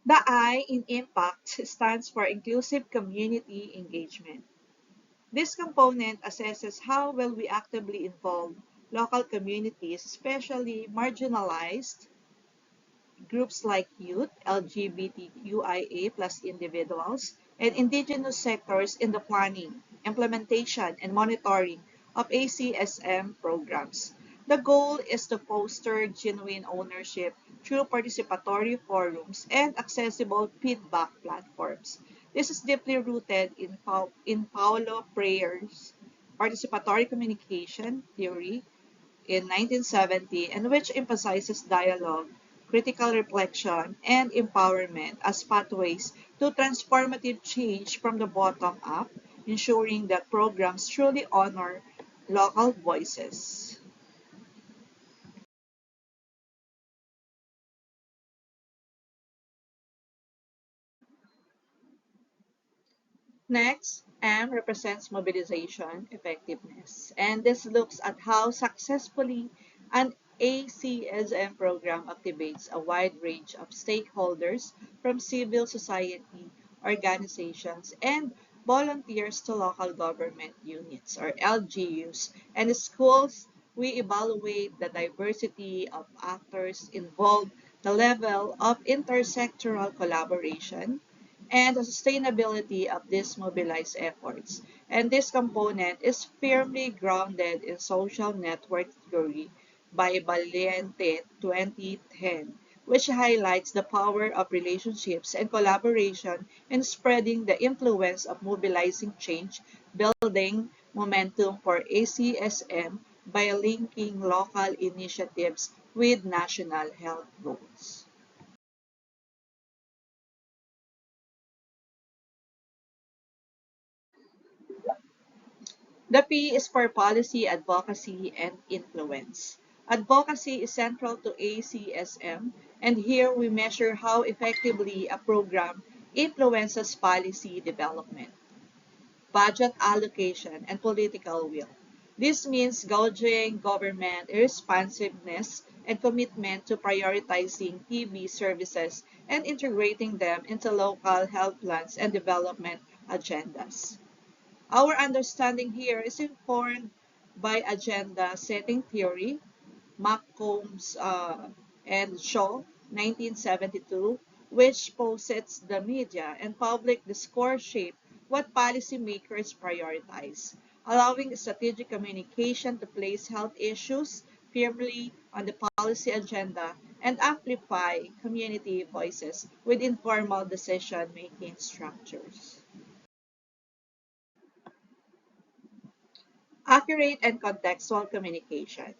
The I in impact stands for inclusive community engagement. This component assesses how well we actively involve local communities, especially marginalized groups like youth, LGBTQIA plus individuals, and indigenous sectors in the planning, implementation, and monitoring of ACSM programs. The goal is to foster genuine ownership through participatory forums and accessible feedback platforms. This is deeply rooted in Paulo Freire's participatory communication theory in 1970, and which emphasizes dialogue, critical reflection, and empowerment as pathways to transformative change from the bottom up, ensuring that programs truly honor local voices. Next, M represents mobilization effectiveness, and this looks at how successfully an ACSM program activates a wide range of stakeholders from civil society organizations and volunteers to local government units or LGUs and schools. We evaluate the diversity of actors involved, the level of intersectoral collaboration, and the sustainability of these mobilized efforts. And this component is firmly grounded in social network theory by Valiente 2010, which highlights the power of relationships and collaboration in spreading the influence of mobilizing change, building momentum for ACSM by linking local initiatives with national health goals. The P is for policy, advocacy, and influence. Advocacy is central to ACSM, and here we measure how effectively a program influences policy development, budget allocation, and political will. This means gauging government responsiveness and commitment to prioritizing TB services and integrating them into local health plans and development agendas. Our understanding here is informed by agenda setting theory, McCombs and Shaw, 1972, which posits the media and public discourse shape what policymakers prioritize, allowing strategic communication to place health issues firmly on the policy agenda and amplify community voices with informal decision-making structures. Accurate and contextual communication.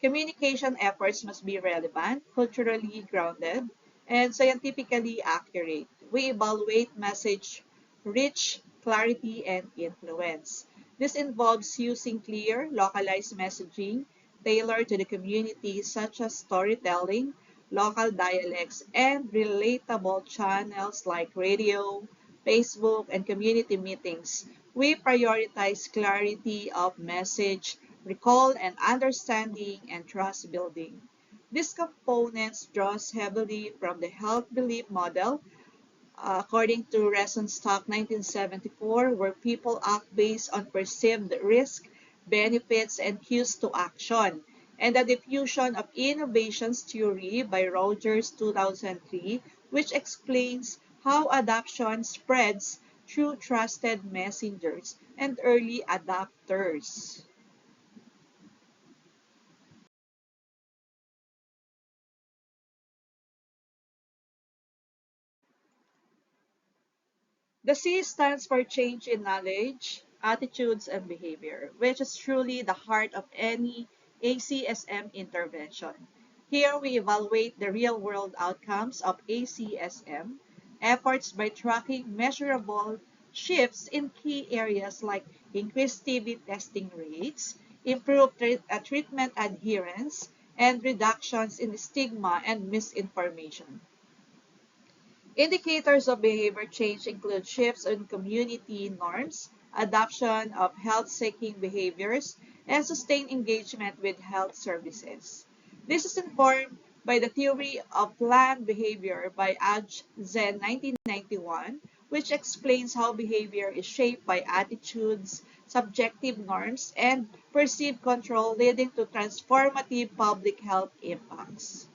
Communication efforts must be relevant, culturally grounded, and scientifically accurate. We evaluate message reach, clarity, and influence. This involves using clear, localized messaging tailored to the community, such as storytelling, local dialects, and relatable channels like radio, Facebook, and community meetings. We prioritize clarity of message, recall and understanding, and trust building. These components draws heavily from the health belief model, according to Rosenstock 1974, where people act based on perceived risk, benefits, and cues to action, and the diffusion of innovations theory by Rogers 2003, which explains how adoption spreads through trusted messengers and early adopters. The C stands for change in knowledge, attitudes, and behavior, which is truly the heart of any ACSM intervention. Here we evaluate the real-world outcomes of ACSM efforts by tracking measurable shifts in key areas like increased TB testing rates, improved treatment adherence, and reductions in stigma and misinformation. Indicators of behavior change include shifts in community norms, adoption of health-seeking behaviors, and sustained engagement with health services. This is informed by the theory of learned behavior by Aj Zen 1991, which explains how behavior is shaped by attitudes, subjective norms, and perceived control leading to transformative public health impacts.